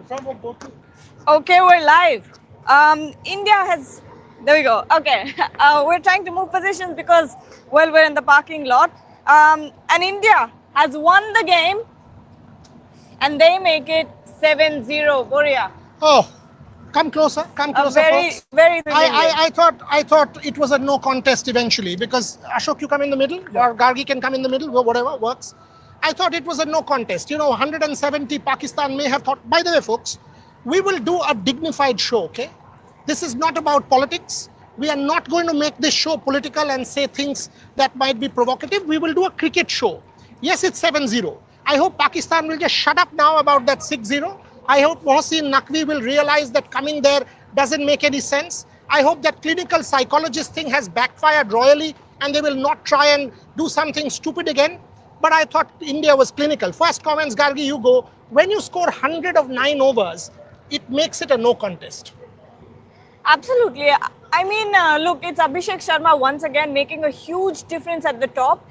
Okay, we're live. India has. There we go. Okay, we're trying to move positions because, well, we're in the parking lot. And India has won the game, and they make it 7-0. Boria. Oh, come closer, Very, folks. very thrilling game. I thought it was a no contest eventually because Ashok, you come in the middle, or Gargi can come in the middle, whatever works. I thought it was a no contest. 170 Pakistan may have thought. By the way, folks, we will do a dignified show. Okay, this is not about politics. We are not going to make this show political and say things that might be provocative. We will do a cricket show. Yes, it's 7-0. I hope Pakistan will just shut up now about that 6-0. I hope Mohsin Naqvi will realize that coming there doesn't make any sense. I hope that clinical psychologist thing has backfired royally and they will not try and do something stupid again. But I thought India was clinical. First comments, Gargi, you go. When you score 100 of 9 overs, it makes it a no contest. Absolutely. I mean, look, it's Abhishek Sharma once again making a huge difference at the top.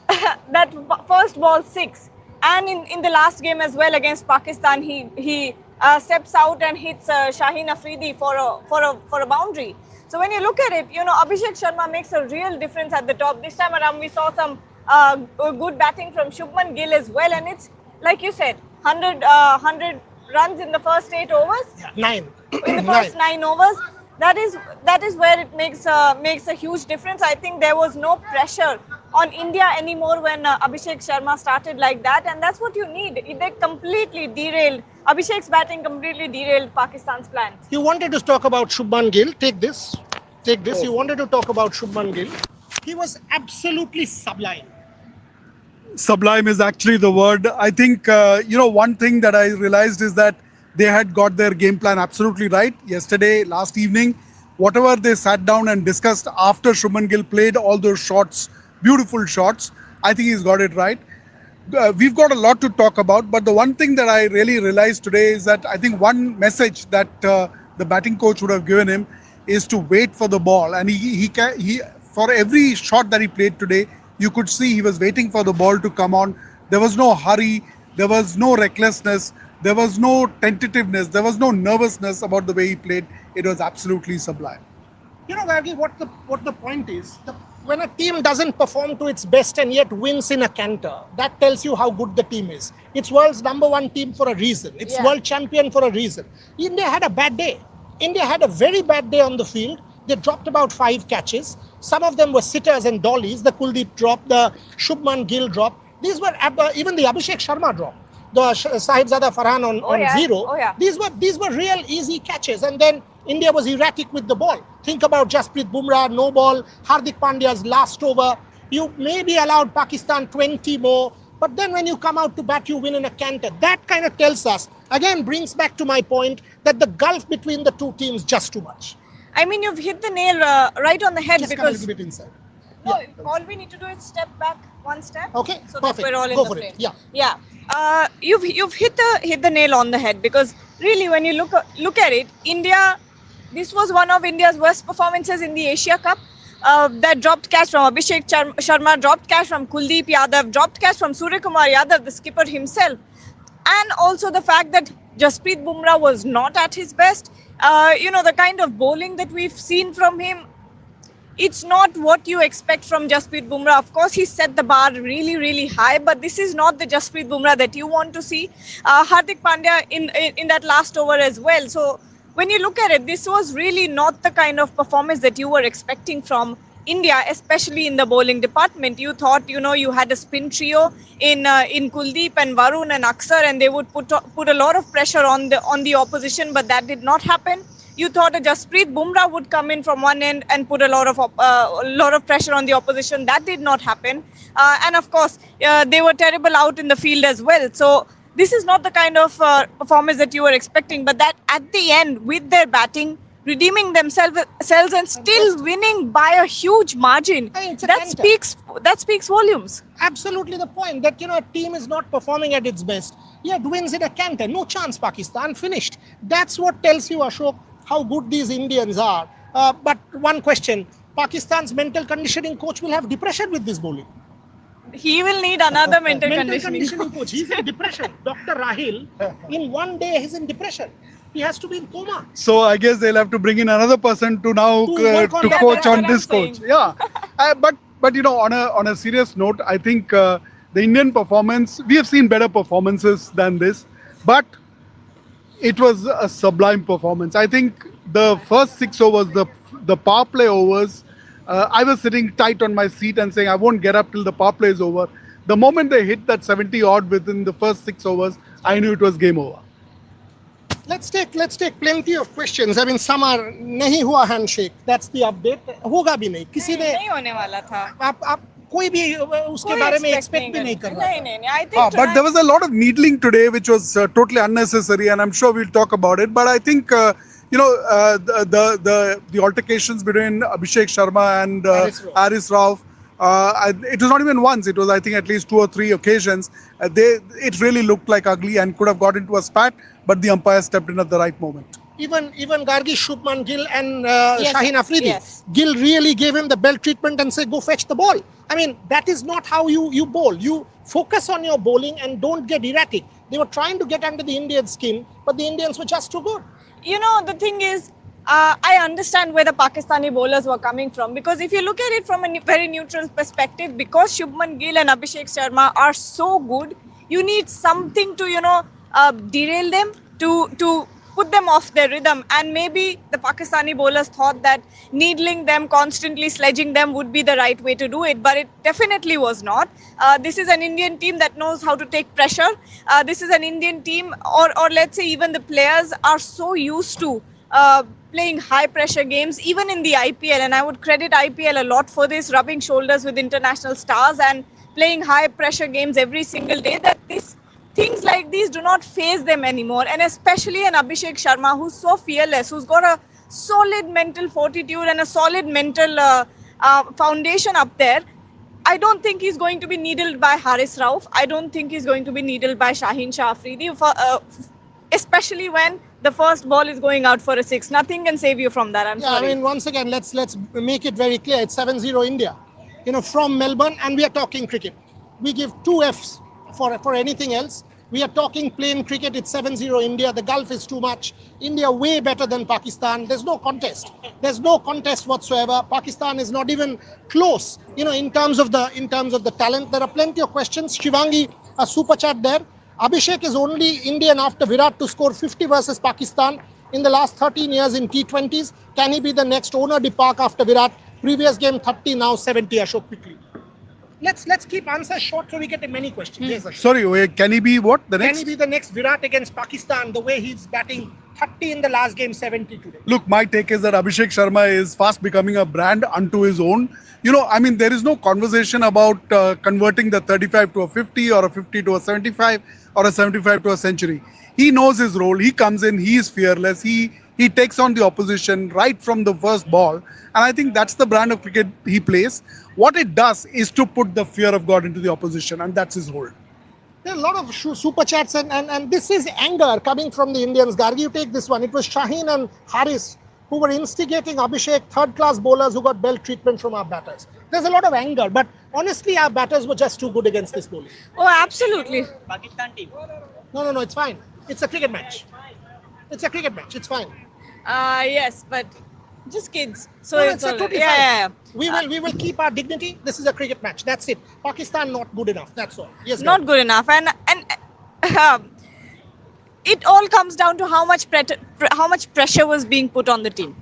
That first ball 6. And in the last game as well against Pakistan, he steps out and hits Shaheen Afridi for a boundary. So when you look at it, Abhishek Sharma makes a real difference at the top. This time around, we saw some good batting from Shubman Gill as well, and it's like you said, 100 runs in the first 8 overs. Yeah, 9. In the first 9 overs. That is where it makes a huge difference. I think there was no pressure on India anymore when Abhishek Sharma started like that, and that's what you need. They completely derailed. Abhishek's batting completely derailed Pakistan's plans. You wanted to talk about Shubman Gill. Take this. Oh. You wanted to talk about Shubman Gill. He was absolutely sublime. Sublime is actually the word. I think, one thing that I realized is that they had got their game plan absolutely right. Yesterday, last evening, whatever they sat down and discussed after Shubman Gill played all those shots, beautiful shots, I think he's got it right. We've got a lot to talk about, but the one thing that I really realized today is that I think one message that the batting coach would have given him is to wait for the ball. And he for every shot that he played today, you could see he was waiting for the ball to come on. There was no hurry, there was no recklessness, there was no tentativeness, there was no nervousness about the way he played. It was absolutely sublime. Gargi, what the point is, when a team doesn't perform to its best and yet wins in a canter, that tells you how good the team is. It's world's #1 team for a reason. It's world champion for a reason. India had a bad day. India had a very bad day on the field. They dropped about 5 catches. Some of them were sitters and dollies. The Kuldeep drop, the Shubman Gill drop. These were even the Abhishek Sharma drop. The Sahibzada Farhan on 0. Oh, yeah. These were real easy catches, and then India was erratic with the ball. Think about Jasprit Bumrah, no ball, Hardik Pandya's last over. You maybe allowed Pakistan 20 more, but then when you come out to bat, you win in a canter. That kind of tells us, again, brings back to my point that the gulf between the two teams just too much. I mean, you've hit the nail right on the head. Just because come a little bit inside. No, all we need to do is step back 1 step. Okay, so perfect. That we're all in Go the for frame. it. Yeah. You've hit the nail on the head, because really when you look at it, India, this was one of India's worst performances in the Asia Cup. That dropped catch from Abhishek Sharma, dropped catch from Kuldeep Yadav, dropped catch from Surya Kumar Yadav, the skipper himself, and also the fact that Jasprit Bumrah was not at his best. The kind of bowling that we've seen from him, it's not what you expect from Jasprit Bumrah. Of course, he set the bar really, really high, but this is not the Jasprit Bumrah that you want to see. Hardik Pandya in that last over as well. So when you look at it, this was really not the kind of performance that you were expecting from India, especially in the bowling department. You thought, you had a spin trio in Kuldeep and Varun and Aksar, and they would put a lot of pressure on the opposition, but that did not happen. You thought a Jasprit Bumrah would come in from one end and put a lot of pressure on the opposition. That did not happen. And of course, they were terrible out in the field as well. So this is not the kind of performance that you were expecting. But that at the end, with their batting, redeeming themselves and still winning by a huge margin, that speaks volumes. Absolutely the point that a team is not performing at its best, yet wins in a canter. No chance, Pakistan, finished. That's what tells you, Ashok, how good these Indians are. But one question, Pakistan's mental conditioning coach will have depression with this bowling. He will need another mental Mental conditioning. conditioning coach. He's in depression. Dr. Rahil, in one day, he's in depression. He has to be in coma. So I guess they'll have to bring in another person to now To work on to that. coach That's on what this I'm saying. coach. Yeah, but you know, on a serious note, I think the Indian performance, we have seen better performances than this, but it was a sublime performance. I think the first 6 overs, the power play overs, I was sitting tight on my seat and saying I won't get up till the power play is over. The moment they hit that 70 odd within the first 6 overs, I knew it was game over. Let's take plenty of questions. I mean, some are नहीं हुआ handshake. That's the update. होगा भी नहीं. किसी ने नहीं होने वाला था. आप कोई भी उसके कोई बारे में expect expect भी नहीं कर रहा. नहीं. I think But there was a lot of needling today, which was totally unnecessary, and I'm sure we'll talk about it. But I think the altercations between Abhishek Sharma and Haris Rauf. It was not even once. It was, I think, at least 2 or 3 occasions. It really looked like ugly and could have got into a spat, but the umpire stepped in at the right moment. Even Gargi, Shubman Gill and Yes, Shaheen Afridi. yes. Gill really gave him the belt treatment and said, go fetch the ball. I mean, that is not how you bowl. You focus on your bowling and don't get erratic. They were trying to get under the Indian skin, but the Indians were just too good. You know, the thing is, I understand where the Pakistani bowlers were coming from, because if you look at it from a very neutral perspective, because Shubman Gill and Abhishek Sharma are so good, you need something to, derail them, to put them off their rhythm. And maybe the Pakistani bowlers thought that needling them, constantly sledging them would be the right way to do it, but it definitely was not. This is an Indian team that knows how to take pressure. This is an Indian team, or let's say even the players are so used to playing high pressure games, even in the IPL, and I would credit IPL a lot for this, rubbing shoulders with international stars and playing high pressure games every single day, that things like these do not faze them anymore. And especially an Abhishek Sharma who's so fearless, who's got a solid mental fortitude and a solid mental foundation up there. I don't think he's going to be needled by Haris Rauf. I don't think he's going to be needled by Shaheen Shah Afridi, especially when the first ball is going out for a 6. Nothing can save you from that. I'm sorry. I mean, once again, let's make it very clear. It's 7-0 India. From Melbourne, and we are talking cricket. We give 2 Fs for anything else. We are talking plain cricket. It's 7-0 India. The Gulf is too much. India way better than Pakistan. There's no contest. There's no contest whatsoever. Pakistan is not even close. In terms of the talent, there are plenty of questions. Shivangi, a super chat there. Abhishek is only Indian after Virat to score 50 versus Pakistan in the last 13 years in T20s. Can he be the next owner de PAK after Virat? Previous game 30, now 70. Ashok, quickly. Let's keep answers short so we get many questions. Yes, Ashok. Sorry, wait, can he be what? The Can next? he be the next Virat against Pakistan, the way he's batting 30 in the last game, 70 today? Look, my take is that Abhishek Sharma is fast becoming a brand unto his own. There is no conversation about converting the 35 to a 50 or a 50 to a 75 or a 75 to a century. He knows his role. He comes in. He is fearless. He takes on the opposition right from the first ball. And I think that's the brand of cricket he plays. What it does is to put the fear of God into the opposition, and that's his role. There are a lot of super chats, and this is anger coming from the Indians. Gargi, you take this one. It was Shaheen and Haris who were instigating Abhishek, third-class bowlers who got belt treatment from our batters. There's a lot of anger, but honestly, our batters were just too good against this bowling. Oh, absolutely. Pakistan team. No, it's fine. It's a cricket match. It's fine. Yes, but just kids. So No, it's all totally yeah. fine. We will keep our dignity. This is a cricket match. That's it. Pakistan not good enough. That's all. Yes, Not good enough, and it all comes down to how much pressure was being put on the team.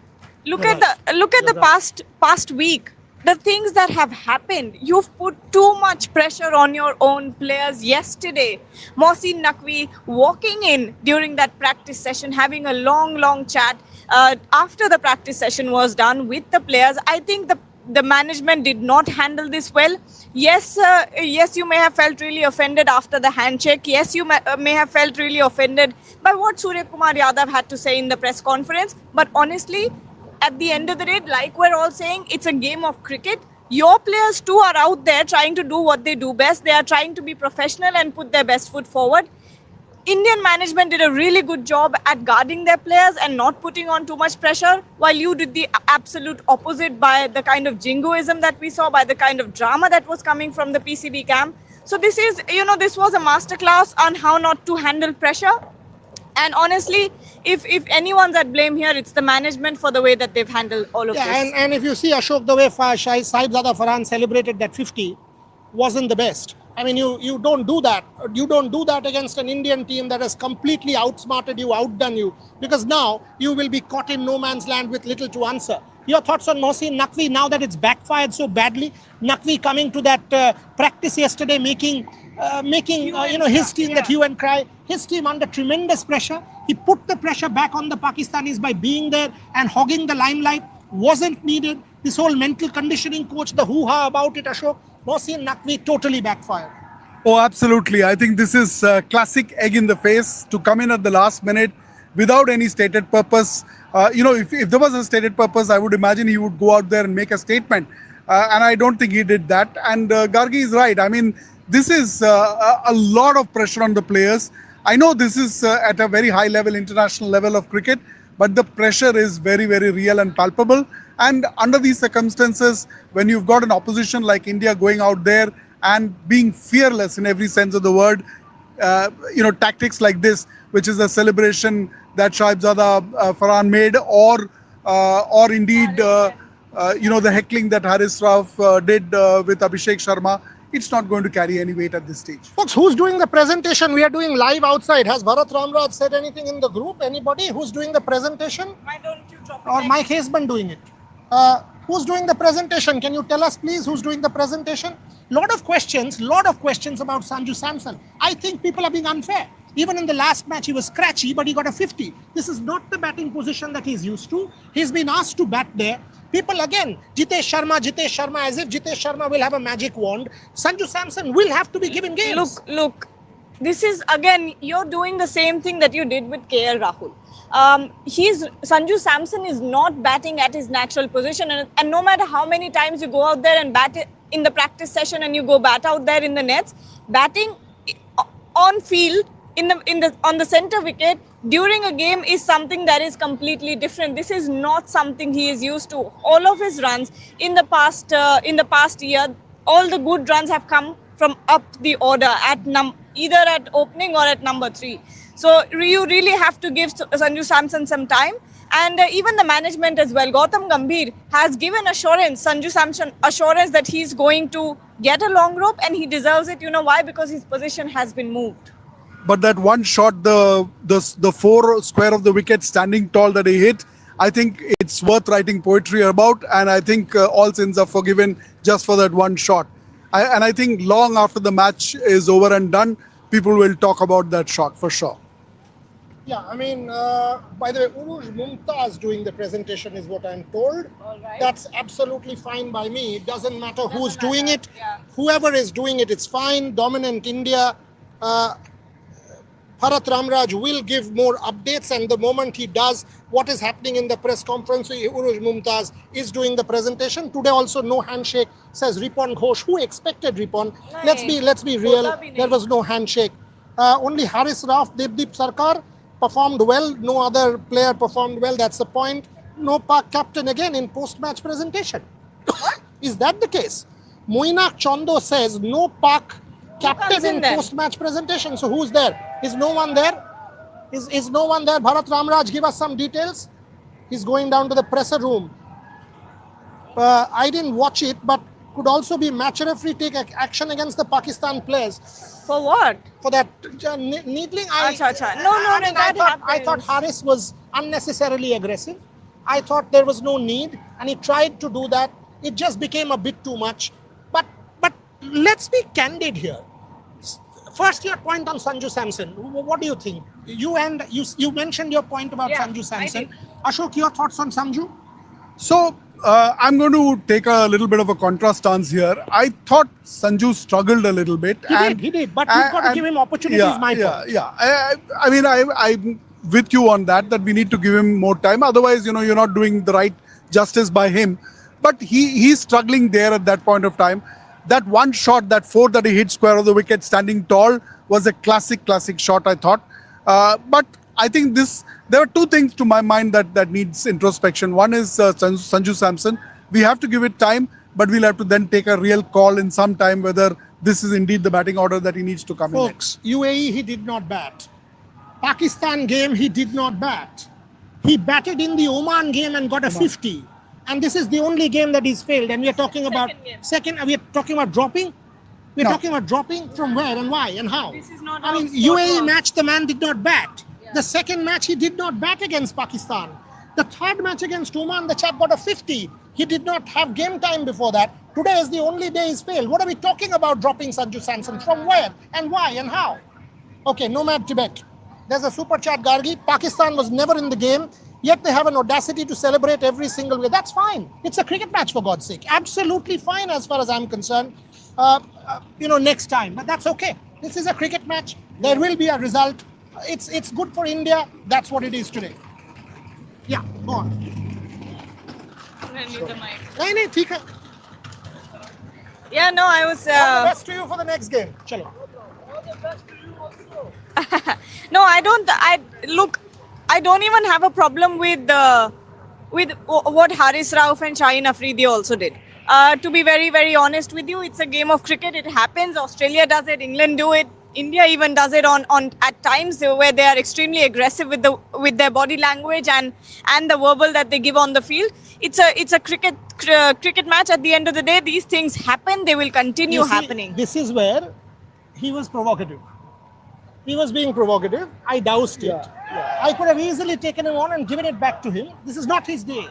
Look at the past week. The things that have happened, you've put too much pressure on your own players. Yesterday, Mohsin Naqvi walking in during that practice session, having a long chat after the practice session was done with the players. I think the management did not handle this well. Yes, you may have felt really offended after the handshake. Yes, you may have felt really offended by what Surya Kumar Yadav had to say in the press conference. But honestly, at the end of the day, like we're all saying, it's a game of cricket. Your players too are out there trying to do what they do best. They are trying to be professional and put their best foot forward. Indian management did a really good job at guarding their players and not putting on too much pressure, while you did the absolute opposite by the kind of jingoism that we saw, by the kind of drama that was coming from the PCB camp. So this is, this was a masterclass on how not to handle pressure. And honestly, if anyone's at blame here, it's the management for the way that they've handled all of Yeah, this. and if you see Ashok, the way Saibzada Farhan celebrated that 50 wasn't the best. I mean, you don't do that. You don't do that against an Indian team that has completely outsmarted you, outdone you, because now you will be caught in no man's land with little to answer. Your thoughts on Mohsin Naqvi now that it's backfired so badly? Naqvi coming to that practice yesterday, making his team, that hue and cry, his team under tremendous pressure. He put the pressure back on the Pakistanis by being there and hogging the limelight. Wasn't needed. This whole mental conditioning coach, the hoo-ha about it, Ashok, Mohsin Naqvi totally backfired. Oh, absolutely. I think this is classic egg in the face to come in at the last minute without any stated purpose. If there was a stated purpose, I would imagine he would go out there and make a statement. And I don't think he did that. And Gargi is right. I mean, this is a lot of pressure on the players. I know this is at a very high level, international level of cricket, but the pressure is very, very real and palpable. And under these circumstances, when you've got an opposition like India going out there and being fearless in every sense of the word, tactics like this, which is a celebration that Saibzada Farhan made, or indeed, the heckling that Haris Rauf did with Abhishek Sharma, it's not going to carry any weight at this stage. Folks, who's doing the presentation? We are doing live outside. Has Bharat Ramraj said anything in the group? Anybody? Who's doing the presentation? Why don't you drop it Or next? Mike Haseman doing it? Who's doing the presentation? Can you tell us, please, who's doing the presentation? Lot of questions about Sanju Samson. I think people are being unfair. Even in the last match, he was scratchy, but he got a 50. This is not the batting position that he's used to. He's been asked to bat there. People again, Jitesh Sharma, as if Jitesh Sharma will have a magic wand. Sanju Samson will have to be given games. Look, this is again, you're doing the same thing that you did with KL Rahul. Sanju Samson is not batting at his natural position, and no matter how many times you go out there and bat in the practice session and you go bat out there in the nets, batting on field on the center wicket during a game is something that is completely different. This is not something he is used to. All of his runs in the past year, all the good runs have come from up the order at either at opening or at number 3. So you really have to give Sanju Samson some time, and even the management as well. Gautam Gambhir has given Sanju Samson assurance that he's going to get a long rope, and he deserves it. You know why? Because his position has been moved. But that one shot, the 4 square of the wicket standing tall that he hit, I think it's worth writing poetry about, and I think all sins are forgiven just for that one shot. I think long after the match is over and done, people will talk about that shot for sure. Yeah, I mean, by the way, Uruj Mumtaz doing the presentation is what I'm told. All right. That's absolutely fine by me. It doesn't matter who's Doesn't doing matter, it. yeah. Whoever is doing it, it's fine. Dominant India. Bharat Ramraj will give more updates, and the moment he does, what is happening in the press conference, Uruj Mumtaz is doing the presentation. Today also no handshake, says Ripon Ghosh. Who expected Ripon? Let's be real. There was no handshake. Only Haris Rauf, Devdeep Sarkar performed well. No other player performed well. That's the point. No PAK captain again in post-match presentation. Is that the case? Moinak Chondo says no PAK captain comes in in then? post-match presentation. So who's there? Is no one there? Is no one there? Bharat Ramraj, give us some details. He's going down to the presser room. I didn't watch it, but could also be match referee take action against the Pakistan players For what? for that needling. Acha. No, I thought Haris was unnecessarily aggressive. I thought there was no need, and he tried to do that. It just became a bit too much. But let's be candid here. First, your point on Sanju Samson. What do you think? You mentioned your point about Yeah, Sanju I Samson. did. Ashok, your thoughts on Sanju? So I'm going to take a little bit of a contrast stance here. I thought Sanju struggled a little bit. He did. But you've got to give him opportunities, my point. I mean, I'm with you on that we need to give him more time. Otherwise, you're not doing the right justice by him. But he's struggling there at that point of time. That one shot, that 4 that he hit square of the wicket standing tall was a classic shot, I thought. But I think there are two things to my mind that needs introspection. One is Sanju Samson. We have to give it time, but we'll have to then take a real call in some time whether this is indeed the batting order that he needs to come in. Folks, UAE, he did not bat. Pakistan game, he did not bat. He batted in the Oman game and got a 50. And this is the only game that he's failed. And we are talking about we are talking about dropping. We're talking about dropping from where and why and how. This is not I mean, how sport UAE works. match, the man did not bat. The second match, he did not bat against Pakistan. The third match against Oman, the chap got a 50. He did not have game time before that. Today is the only day he's failed. What are we talking about dropping Sanju Samson? From where and why and how? Okay, Nomad Tibet. There's a super chat, Gargi. Pakistan was never in the game, yet they have an audacity to celebrate every single way. That's fine. It's a cricket match, for God's sake. Absolutely fine as far as I'm concerned. Next time. But that's okay. This is a cricket match. There will be a result. It's good for India. That's what it is today. Yeah, go on. नहीं नहीं ठीक है. Yeah, no, I was. All the best to you for the next game. Chalo. No, I don't. I don't even have a problem with what Haris Rauf and Shaheen Afridi also did. To be very, very honest with you, it's a game of cricket. It happens. Australia does it. England do it. India even does it on at times where they are extremely aggressive with their body language and the verbal that they give on the field. It's a cricket match. At the end of the day, these things happen. They will continue happening. This is where he was provocative. He was being provocative. I doused it. Yeah. I could have easily taken him on and given it back to him. This is not his day.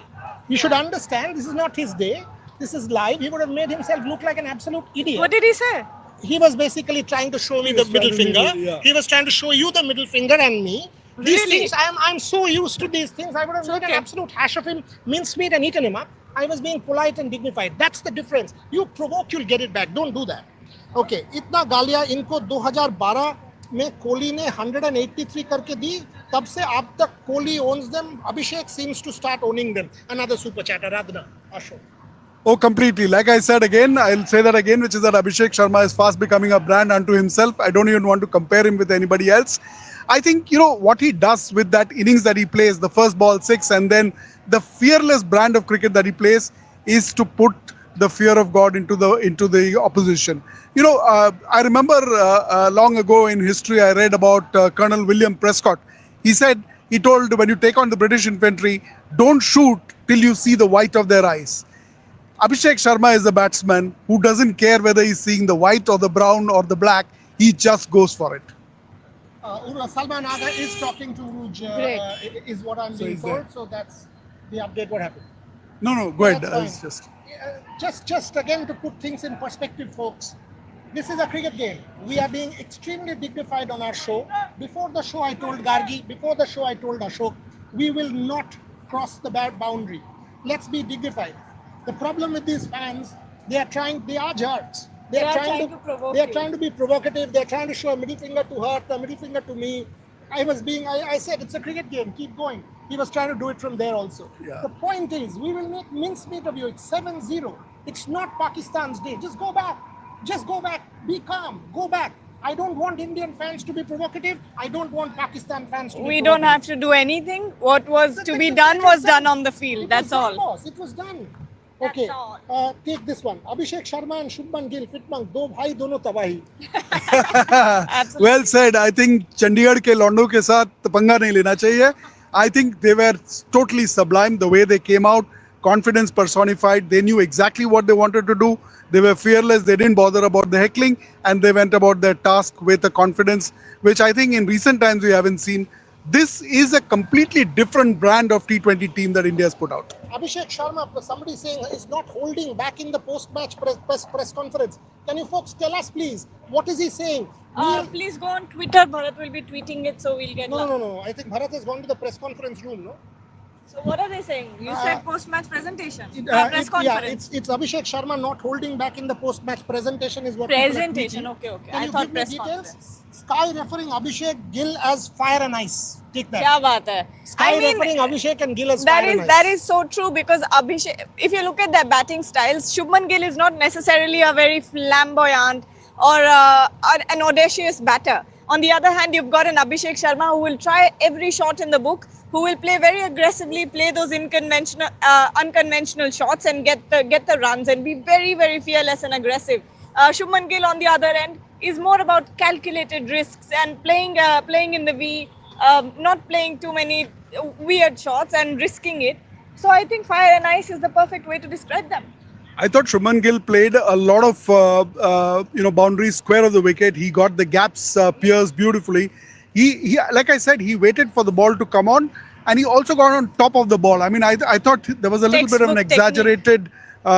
You should understand, this is not his day. This is live. He would have made himself look like an absolute idiot. What did he say? He was basically trying to show me the middle finger. He was trying to show you the middle finger and me. These Really? things, I'm so used to these things. I would have made an absolute hash of him, mincemeat and eaten him up. I was being polite and dignified. That's the difference. You provoke, you'll get it back. Don't do that. Okay, इतना गालियाँ इनको 2012 में कोहली ने 183 करके दी. तब से अब तक Kohli owns them. Abhishek seems to start owning them. Another super chatter, Radhana, Ashok. Oh, completely. Like I said again, I'll say that again, which is that Abhishek Sharma is fast becoming a brand unto himself. I don't even want to compare him with anybody else. I think, what he does with that innings that he plays, the first ball 6, and then the fearless brand of cricket that he plays is to put the fear of God into the opposition. I remember long ago in history, I read about Colonel William Prescott. He told when you take on the British infantry, don't shoot till you see the white of their eyes. Abhishek Sharma is a batsman who doesn't care whether he's seeing the white or the brown or the black. He just goes for it. Salman Aga is talking to Uruj, is what I'm being told. So that's the update. What happened? No, go ahead. That's It's fine. Just again to put things in perspective, folks. This is a cricket game. We are being extremely dignified on our show. Before the show, I told Gargi. Before the show, I told Ashok, we will not cross the boundary. Let's be dignified. The problem with these fans, they are jerks. They are trying to be provocative. They are trying to show a middle finger to her, a middle finger to me. I said, it's a cricket game. Keep going. He was trying to do it from there also. Yeah. The point is, we will make mincemeat of you. It's 7-0. It's not Pakistan's day. Just go back. Be calm. Go back. I don't want Indian fans to be provocative. I don't want Pakistan fans to be We provocative. don't have to do anything. What was to be done was done on the field. That's all. It was done. Okay, take this one. Abhishek Sharma and Shubman Gill, Fitmang, do bhai dono tabahi. Absolutely. Well said. I think Chandigarh ke Londo ke saath पंगा नहीं लेना चाहिए. I think they were totally sublime the way they came out, confidence personified. They knew exactly what they wanted to do. They were fearless. They didn't bother about the heckling, and they went about their task with a confidence, which I think in recent times we haven't seen. This is a completely different brand of T20 team that India has put out. Abhishek Sharma, somebody saying is not holding back in the post-match press conference. Can you folks tell us, please? What is he saying? Please go on Twitter. Bharat will be tweeting it, so we'll get. No. I think Bharat has gone to the press conference room, no? So what are they saying? You said post-match presentation, press conference. It's Abhishek Sharma not holding back in the post-match presentation is what Presentation. people are tweeting. Okay. Can I you thought give me press details? conference. Sky referring Abhishek Gill as fire and ice. Take that. क्या बात है? Sky referring Abhishek and Gill as fire and ice. That is so true because Abhishek, if you look at their batting styles, Shubman Gill is not necessarily a very flamboyant or an audacious batter. On the other hand, you've got an Abhishek Sharma who will try every shot in the book, who will play very aggressively, play those unconventional shots and get the runs and be very, very fearless and aggressive. Shubman Gill, on the other end, is more about calculated risks and playing in the V, not playing too many weird shots and risking it. So I think fire and ice is the perfect way to describe them. I thought Shubman Gill played a lot of boundaries square of the wicket. He got the gaps pierced beautifully. He like I said, he waited for the ball to come on, and he also got on top of the ball. I mean, I thought there was a little bit of an exaggerated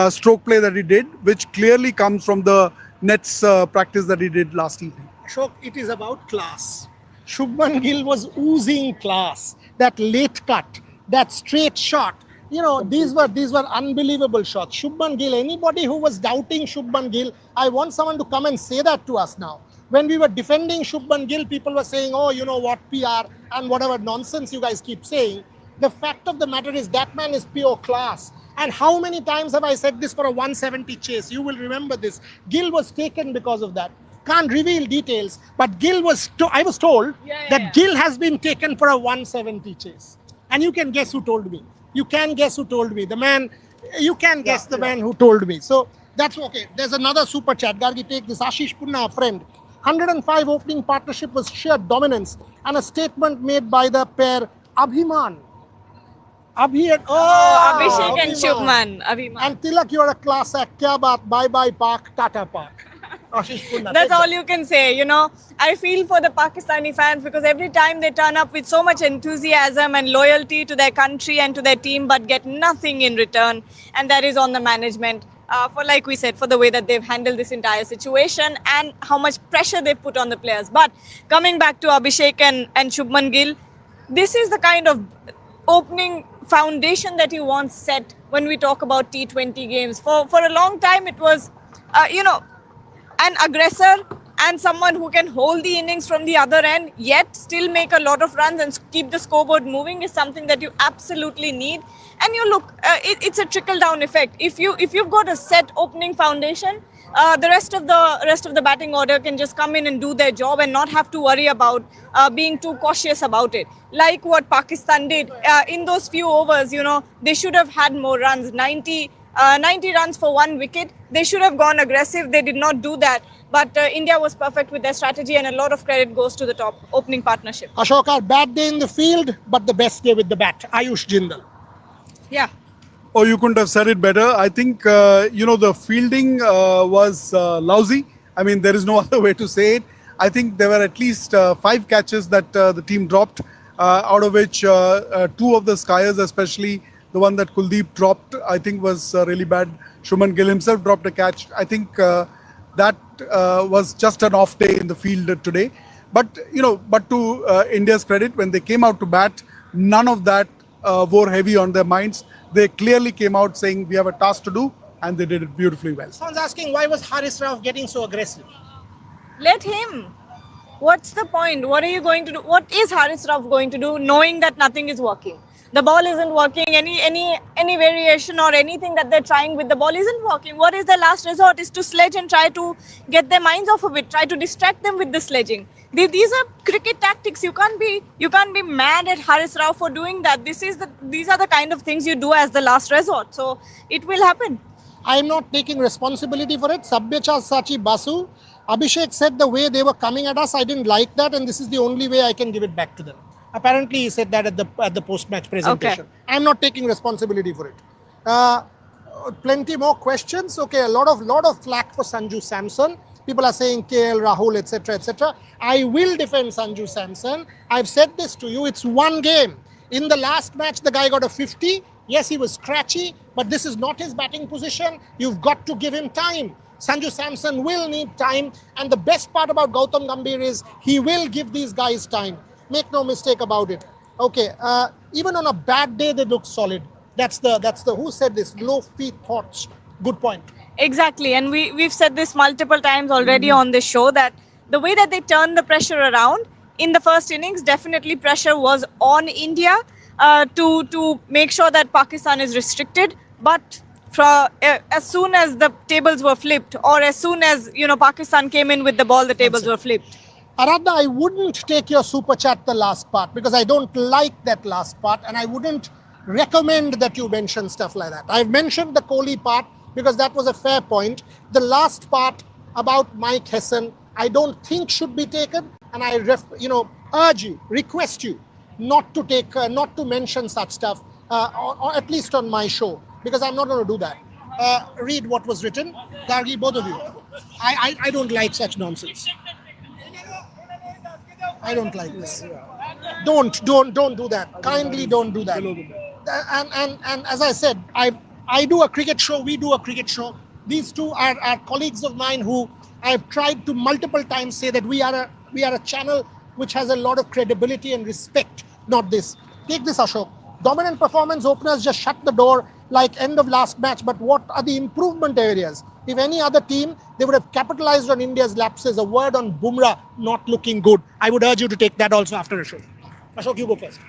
stroke play that he did, which clearly comes from the nets practice that he did last evening. Ashok, it is about class. Shubman Gill was oozing class. That late cut, that straight shot. You know, these were unbelievable shots. Shubman Gill, anybody who was doubting Shubman Gill, I want someone to come and say that to us now. When we were defending Shubman Gill, people were saying, oh, you know what, PR and whatever nonsense you guys keep saying. The fact of the matter is that man is pure class. And how many times have I said this for a 170 chase? You will remember this. Gill was taken because of that. Can't reveal details, but Gill was, I was told that Gill has been taken for a 170 chase. And you can guess who told me. You can guess who told me. The man, you can guess the man who told me. So that's okay. There's another super chat. Gargi, take this. Ashish Punna, a friend. 105 opening partnership was sheer dominance, and a statement made by the pair Abhiman. Abhishek and Shubman. Abhiman. And Tilak, you're a class act. Kya baat? Bye bye PAK, Tata PAK. Ashish Punna. That's all you can say. You know, I feel for the Pakistani fans because every time they turn up with so much enthusiasm and loyalty to their country and to their team, but get nothing in return, and that is on the management. For, like we said, for the way that they've handled this entire situation and how much pressure they've put on the players. But coming back to Abhishek and Shubman Gill, this is the kind of opening foundation that you want set when we talk about T20 games. For a long time, it was, an aggressor and someone who can hold the innings from the other end, yet still make a lot of runs and keep the scoreboard moving is something that you absolutely need. And you look, it's a trickle-down effect. If you've got a set opening foundation, the rest of the batting order can just come in and do their job and not have to worry about being too cautious about it. Like what Pakistan did in those few overs, they should have had more runs. 90 runs for one wicket. They should have gone aggressive. They did not do that. But India was perfect with their strategy, and a lot of credit goes to the top opening partnership. Ashok, our bad day in the field, but the best day with the bat. Ayush Jindal. Yeah. Oh, you couldn't have said it better. I think, the fielding was lousy. I mean, there is no other way to say it. I think there were at least 5 catches that the team dropped, out of which 2 of the skiers, especially the one that Kuldeep dropped, I think was really bad. Shubman Gill himself dropped a catch. I think that was just an off day in the field today. But to India's credit, when they came out to bat, none of that wore heavy on their minds. They clearly came out saying we have a task to do, and they did it beautifully well. Someone's asking, why was Haris Rauf getting so aggressive? Let him. What's the point? What are you going to do? What is Haris Rauf going to do knowing that nothing is working? The ball isn't working. Any variation or anything that they're trying with the ball isn't working. What is their last resort is to sledge and try to get their minds off of it. Try to distract them with the sledging. These are cricket tactics. You can't be mad at Haris Rauf for doing that. These are the kind of things you do as the last resort. So it will happen. I am not taking responsibility for it. Sabyacha Sachi Basu. Abhishek said the way they were coming at us, I didn't like that, and this is the only way I can give it back to them. Apparently, he said that at the post-match presentation. Okay. I'm not taking responsibility for it. Plenty more questions. Okay, a lot of flack for Sanju Samson. People are saying KL, Rahul, etc., etc. I will defend Sanju Samson. I've said this to you. It's one game. In the last match, the guy got a 50. Yes, he was scratchy, but this is not his batting position. You've got to give him time. Sanju Samson will need time. And the best part about Gautam Gambhir is he will give these guys time. Make no mistake about it. Okay, even on a bad day, they look solid. That's the who said this? Low feet thoughts. Good point. Exactly, and we've said this multiple times already on this show that the way that they turned the pressure around in the first innings, definitely pressure was on India to make sure that Pakistan is restricted. But as soon as the tables were flipped, or as soon as Pakistan came in with the ball, the tables were flipped. Aradha, I wouldn't take your super chat the last part because I don't like that last part and I wouldn't recommend that you mention stuff like that. I've mentioned the Kohli part because that was a fair point. The last part about Mike Hessen, I don't think should be taken, and I urge you, request you not to take, not to mention such stuff, or at least on my show, because I'm not going to do that. Read what was written, Gargi, both of you. I don't like such nonsense. I don't like this. Don't do that. Kindly don't do that. And as I said, I do a cricket show. We do a cricket show. These two are colleagues of mine who I've tried to multiple times say that we are a channel which has a lot of credibility and respect. Not this. Take this, Ashok. Dominant performance, openers just shut the door like end of last match. But what are the improvement areas? If any other team, they would have capitalized on India's lapses. A word on Bumrah not looking good. I would urge you to take that also after Ashok. Ashok, you go first.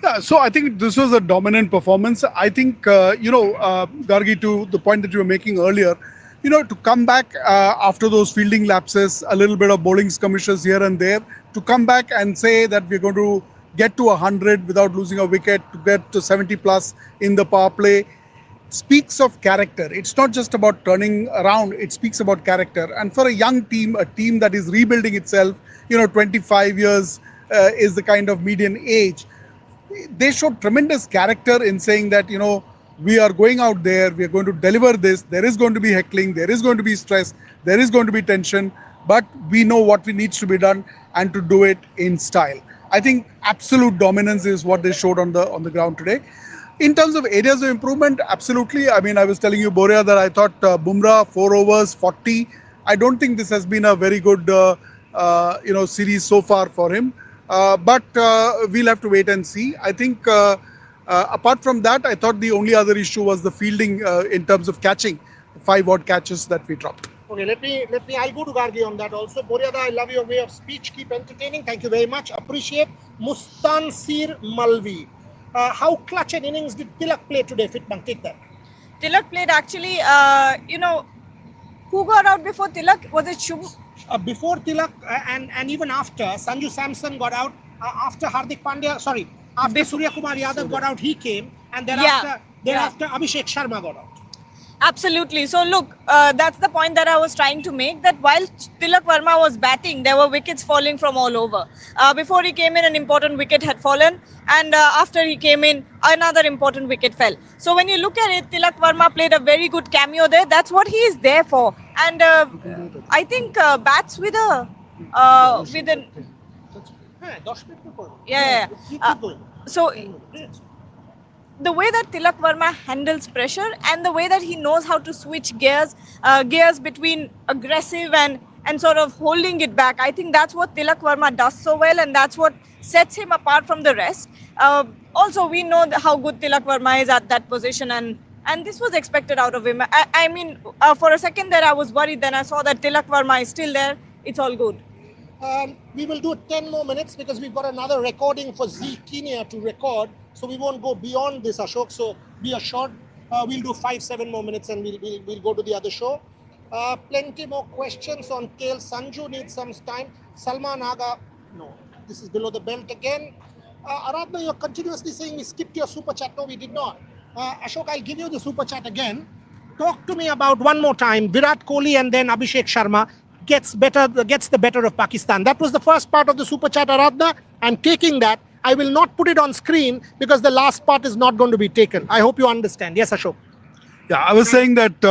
Yeah, so I think this was a dominant performance. I think, Gargi, to the point that you were making earlier, to come back after those fielding lapses, a little bit of bowling skirmishes here and there, to come back and say that we're going to get to 100 without losing a wicket, to get to 70 plus in the power play, speaks of character. It's not just about turning around, it speaks about character. And for a young team, a team that is rebuilding itself, 25 years is the kind of median age. They showed tremendous character in saying that, we are going out there, we are going to deliver this, there is going to be heckling, there is going to be stress, there is going to be tension, but we know what needs to be done and to do it in style. I think absolute dominance is what they showed on the ground today. In terms of areas of improvement, absolutely. I mean, I was telling you, Boria, that I thought Bumrah, 4 overs, 40. I don't think this has been a very good, series so far for him. But we'll have to wait and see. I think apart from that, I thought the only other issue was the fielding in terms of catching, 5 odd catches that we dropped. Okay, let me. I'll go to Gargi on that also. Boryada, I love your way of speech. Keep entertaining. Thank you very much. Appreciate. Mustansir Malvi. How clutch an innings did Tilak play today? Fitbang, take that. Tilak played actually, who got out before Tilak? Was it Shubh? Before Tilak and even after, Sanju Samson got out. After Hardik Pandya, after Surya Kumar Yadav got out, he came. And thereafter Abhishek Sharma got out. Absolutely. So look, that's the point that I was trying to make, that while Tilak Verma was batting, there were wickets falling from all over. Before he came in, an important wicket had fallen, and after he came in, another important wicket fell. So when you look at it, Tilak Verma played a very good cameo there. That's what he is there for. And I think bats with an so the way that Tilak Verma handles pressure and the way that he knows how to switch gears between aggressive and sort of holding it back, I think that's what Tilak Verma does so well, and that's what sets him apart from the rest. Also, we know how good Tilak Verma is at that position, and this was expected out of him. I mean, for a second there I was worried, then I saw that Tilak Verma is still there. It's all good. We will do 10 more minutes because we've got another recording for Z Kenya to record. So we won't go beyond this, Ashok. So be assured, we'll do 5-7 more minutes and we'll go to the other show. Plenty more questions on tail. Sanju needs some time. Salman Aga, no, this is below the belt again. Aradna, you're continuously saying we skipped your super chat. No, we did not. Ashok, I'll give you the super chat again. Talk to me about one more time. Virat Kohli and then Abhishek Sharma gets the better of Pakistan. That was the first part of the super chat, Aradna. I'm taking that. I will not put it on screen because the last part is not going to be taken. I hope you understand. Yes, Ashok. Yeah, I was saying that,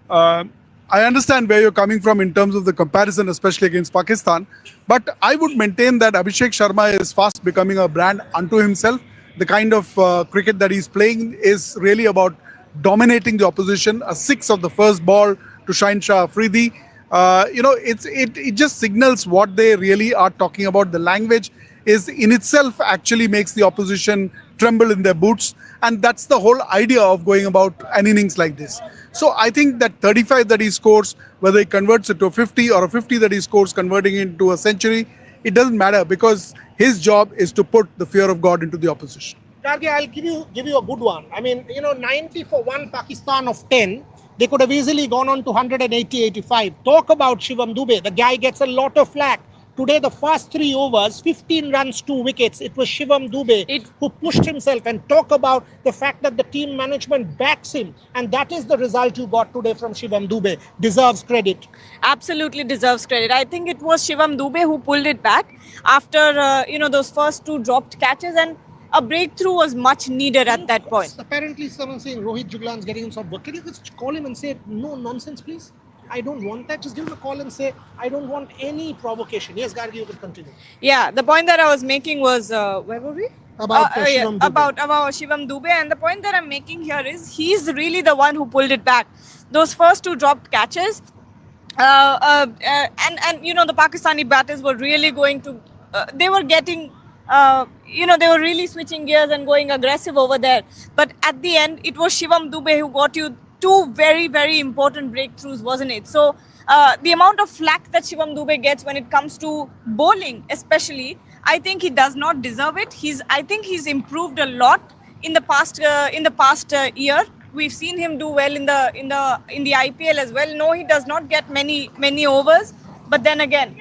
I understand where you're coming from in terms of the comparison, especially against Pakistan. But I would maintain that Abhishek Sharma is fast becoming a brand unto himself. The kind of cricket that he's playing is really about dominating the opposition. A 6 of the first ball to Shaheen Shah Afridi. It just signals what they really are talking about. The language is in itself actually makes the opposition tremble in their boots, and that's the whole idea of going about an innings like this. So I think that 35 that he scores, whether he converts it to a 50 or a 50 that he scores converting it into a century, it doesn't matter because his job is to put the fear of God into the opposition. Gargi, I'll give you a good one. I mean, 90 for 1 Pakistan of 10. They could have easily gone on to 180, 85. Talk about Shivam Dube. The guy gets a lot of flack. Today, the first 3 overs, 15 runs, 2 wickets. It was Shivam Dube who pushed himself, and talk about the fact that the team management backs him. And that is the result you got today from Shivam Dube. Deserves credit. Absolutely deserves credit. I think it was Shivam Dube who pulled it back after those first two dropped catches, and a breakthrough was much needed at that point. Apparently, someone saying Rohit Juglan's getting himself work. Can you just call him and say, no nonsense, please? I don't want that. Just give him a call and say, I don't want any provocation. Yes, Gargi, you can continue. Yeah, the point that I was making was, where were we? About Shivam Dube. About Shivam Dube, and the point that I'm making here is he's really the one who pulled it back. Those first two dropped catches, and the Pakistani batters were really going to, they were getting, they were really switching gears and going aggressive over there. But at the end, it was Shivam Dube who got you two very, very important breakthroughs, wasn't it? So the amount of flack that Shivam Dube gets when it comes to bowling, especially, I think he does not deserve it. I think he's improved a lot in the past year. We've seen him do well in the IPL as well. No, he does not get many overs, but then again,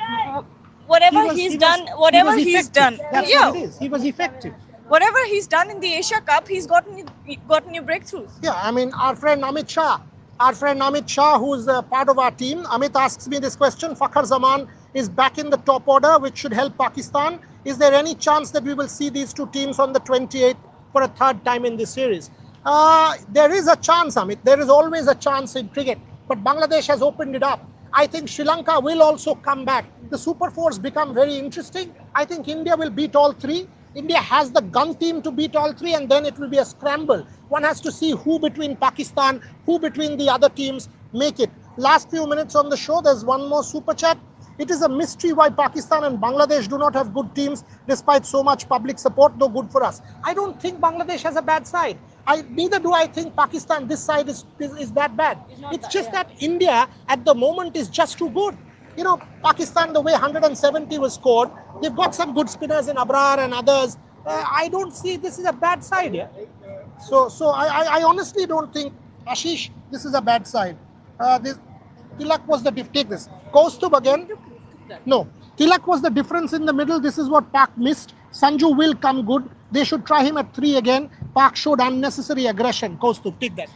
whatever he's done, That's what yeah, it is. He was effective. whatever he's done in the Asia Cup, he's gotten new breakthroughs. Yeah, I mean, our friend Amit Shah, who's part of our team, Amit asks me this question. Fakhar Zaman is back in the top order, which should help Pakistan. Is there any chance that we will see these two teams on the 28th for a third time in this series? There is a chance, Amit. There is always a chance in cricket. But Bangladesh has opened it up. I think Sri Lanka will also come back. The Super Fours become very interesting. I think India will beat all three. India has the gun team to beat all three, and then it will be a scramble. One has to see who between Pakistan, who between the other teams make it. Last few minutes on the show, there's one more super chat. It is a mystery why Pakistan and Bangladesh do not have good teams despite so much public support, though good for us. I don't think Bangladesh has a bad side. Neither do I think Pakistan, this side is that bad. It's just that India at the moment is just too good. You know, Pakistan, the way 170 was scored, they've got some good spinners in Abrar and others. I don't see this is a bad side here. So I honestly don't think, Ashish, this is a bad side. Tilak was the take this. Kaustubh again. No. Tilak was the difference in the middle. This is what PAK missed. Sanju will come good. They should try him at 3 again. PAK showed unnecessary aggression. Kaustubh, take that.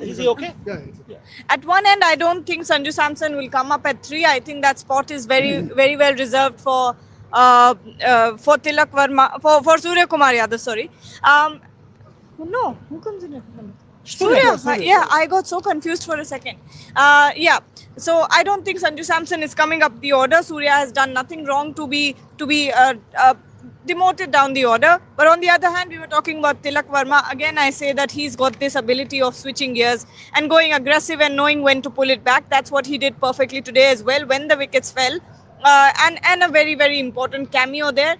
Is he okay? Yeah. At one end, I don't think Sanju Samson will come up at 3. I think that spot is very well reserved for Tilak Verma, for Surya Kumar Yadav. Sorry. No, who comes in at number? Surya. Yeah, I got so confused for a second. Yeah, so I don't think Sanju Samson is coming up the order. Surya has done nothing wrong to be demoted down the order. But on the other hand, we were talking about Tilak Verma. Again, I say that he's got this ability of switching gears and going aggressive and knowing when to pull it back. That's what he did perfectly today as well when the wickets fell. And a very, very important cameo there.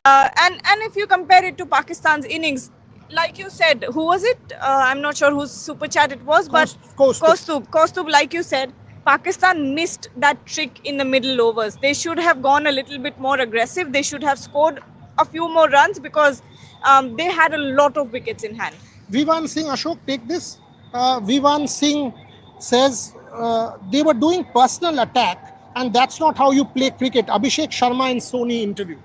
And if you compare it to Pakistan's innings, like you said, who was it? I'm not sure whose super chat it was, but Kaustubh, like you said, Pakistan missed that trick in the middle overs. They should have gone a little bit more aggressive. They should have scored a few more runs because they had a lot of wickets in hand. Vivan Singh, Ashok, take this. Vivan Singh says they were doing personal attack, and that's not how you play cricket. Abhishek Sharma in Sony interview.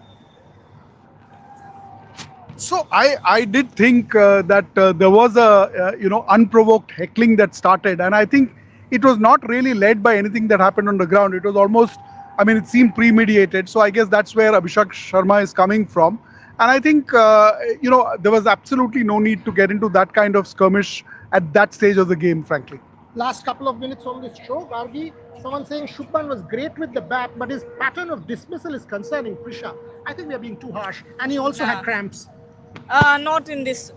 So I did think that there was a unprovoked heckling that started, and I think it was not really led by anything that happened on the ground. It was almost, it seemed premeditated. So I guess that's where Abhishek Sharma is coming from. And I think there was absolutely no need to get into that kind of skirmish at that stage of the game, frankly. Last couple of minutes on this show, Gargi, someone saying Shubman was great with the bat, but his pattern of dismissal is concerning. Prisha, I think we are being too harsh, and he also had cramps. Not in this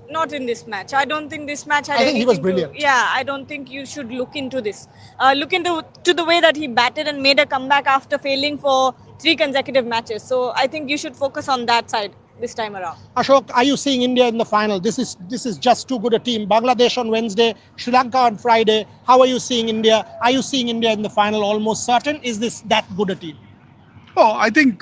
match. I don't think this match had I think he was brilliant. I don't think you should look into this. Look into the way that he batted and made a comeback after failing for 3 consecutive matches. So I think you should focus on that side this time around. Ashok, are you seeing India in the final? This is just too good a team. Bangladesh on Wednesday, Sri Lanka on Friday. How are you seeing India? Are you seeing India in the final almost certain? Is this that good a team? Oh, I think,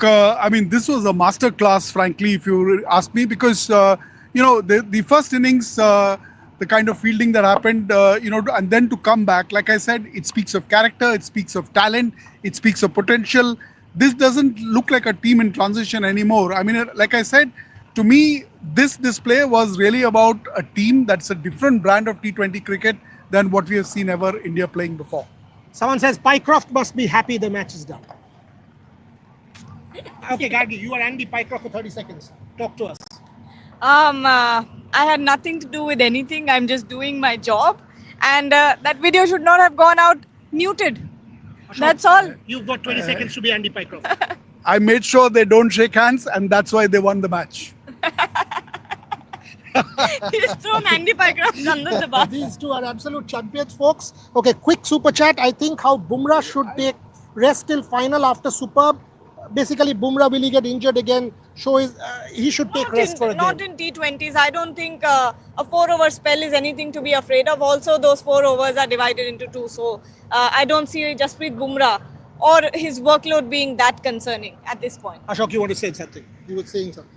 this was a masterclass, frankly, if you ask me, because, the first innings, the kind of fielding that happened, and then to come back, like I said, it speaks of character, it speaks of talent, it speaks of potential. this doesn't look like a team in transition anymore. I mean, like I said, to me, this display was really about a team that's a different brand of T20 cricket than what we have seen ever India playing before. Someone says Pycroft must be happy the match is done. Okay, Gargi, you are Andy Pycroft for 30 seconds. Talk to us. I had nothing to do with anything. I'm just doing my job, and that video should not have gone out muted. That's all. You've got 20 seconds to be Andy Pycroft. I made sure they don't shake hands, and that's why they won the match. He's thrown Andy Pycroft under the bus. These two are absolute champions, folks. Okay, quick super chat. I think how Bumrah should take rest till final after superb. Basically, Bumrah, will he get injured again? He should take rest for a Not game. in T20s. I don't think a 4-over spell is anything to be afraid of. Also, those 4 overs are divided into 2. So, I don't see Jasprit Bumrah or his workload being that concerning at this point. Ashok, you want to say something? You were saying something.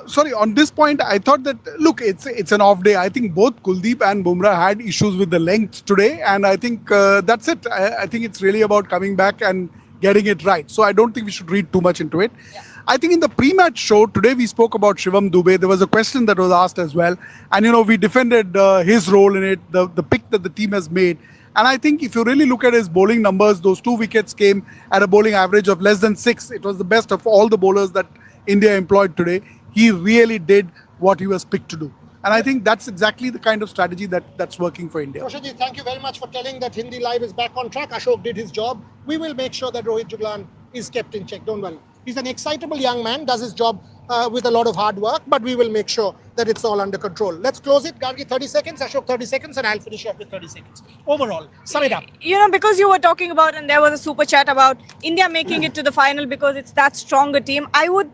Sorry, on this point, I thought that, look, it's an off day. I think both Kuldeep and Bumrah had issues with the length today. And I think that's it. I think it's really about coming back and getting it right. So I don't think we should read too much into it. Yeah. I think in the pre-match show, today we spoke about Shivam Dube. There was a question that was asked as well. And, we defended his role in it, the pick that the team has made. And I think if you really look at his bowling numbers, those 2 wickets came at a bowling average of less than 6. It was the best of all the bowlers that India employed today. He really did what he was picked to do. And I think that's exactly the kind of strategy that's working for India. Roshiji, thank you very much for telling that Hindi Live is back on track. Ashok did his job. We will make sure that Rohit Juglan is kept in check. Don't worry. He's an excitable young man, does his job with a lot of hard work, but we will make sure that it's all under control. Let's close it. Gargi, 30 seconds, Ashok, 30 seconds, and I'll finish off with 30 seconds. Overall, sum it up. Because you were talking about, and there was a super chat about India making it to the final because it's that strong a team, I would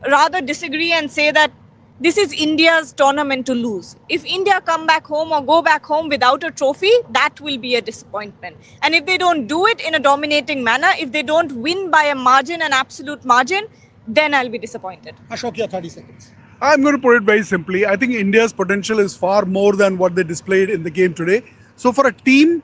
rather disagree and say that this is India's tournament to lose. If India come back home or go back home without a trophy, that will be a disappointment. And if they don't do it in a dominating manner, if they don't win by a margin, an absolute margin, then I'll be disappointed. Ashok, your 30 seconds. I'm going to put it very simply. I think India's potential is far more than what they displayed in the game today. So for a team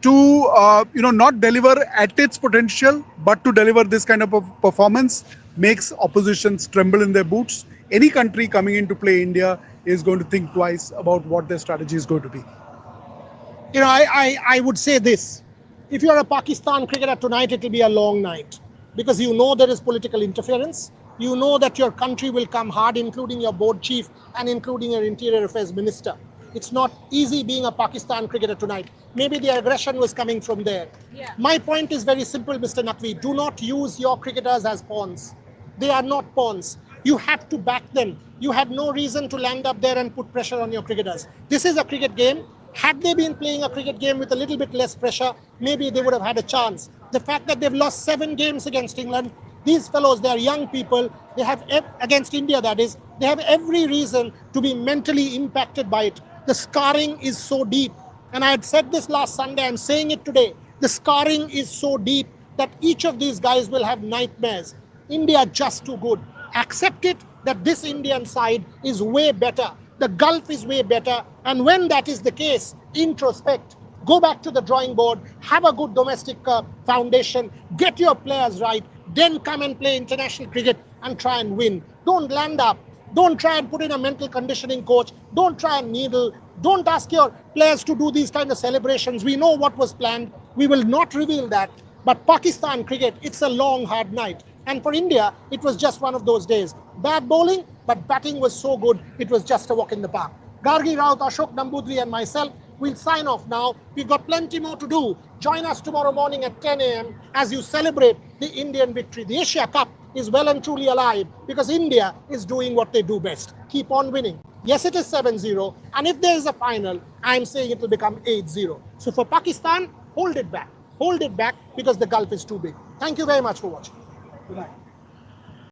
to, not deliver at its potential, but to deliver this kind of a performance makes oppositions tremble in their boots. Any country coming in to play India is going to think twice about what their strategy is going to be. I would say this. If you're a Pakistan cricketer tonight, it will be a long night. Because there is political interference. You know that your country will come hard, including your board chief and including your interior affairs minister. It's not easy being a Pakistan cricketer tonight. Maybe the aggression was coming from there. Yeah. My point is very simple, Mr. Naqvi. Do not use your cricketers as pawns. They are not pawns. You have to back them. You had no reason to land up there and put pressure on your cricketers. This is a cricket game. Had they been playing a cricket game with a little bit less pressure, maybe they would have had a chance. The fact that they've lost 7 games against England, these fellows, they are young people. They have, against India that is, they have every reason to be mentally impacted by it. The scarring is so deep. And I had said this last Sunday, I'm saying it today. The scarring is so deep that each of these guys will have nightmares. India just too good. Accept it that this Indian side is way better. The Gulf is way better. And when that is the case, introspect. Go back to the drawing board. Have a good domestic foundation. Get your players right. Then come and play international cricket and try and win. Don't land up. Don't try and put in a mental conditioning coach. Don't try and needle. Don't ask your players to do these kind of celebrations. We know what was planned. We will not reveal that. But Pakistan cricket, it's a long, hard night. And for India, it was just one of those days. Bad bowling, but batting was so good, it was just a walk in the park. Gargi Raut, Ashok Nambudri and myself will sign off now. We've got plenty more to do. Join us tomorrow morning at 10 a.m. as you celebrate the Indian victory. The Asia Cup is well and truly alive because India is doing what they do best. Keep on winning. Yes, it is 7-0. And if there is a final, I'm saying it will become 8-0. So for Pakistan, hold it back. Hold it back because the Gulf is too big. Thank you very much for watching. Good night.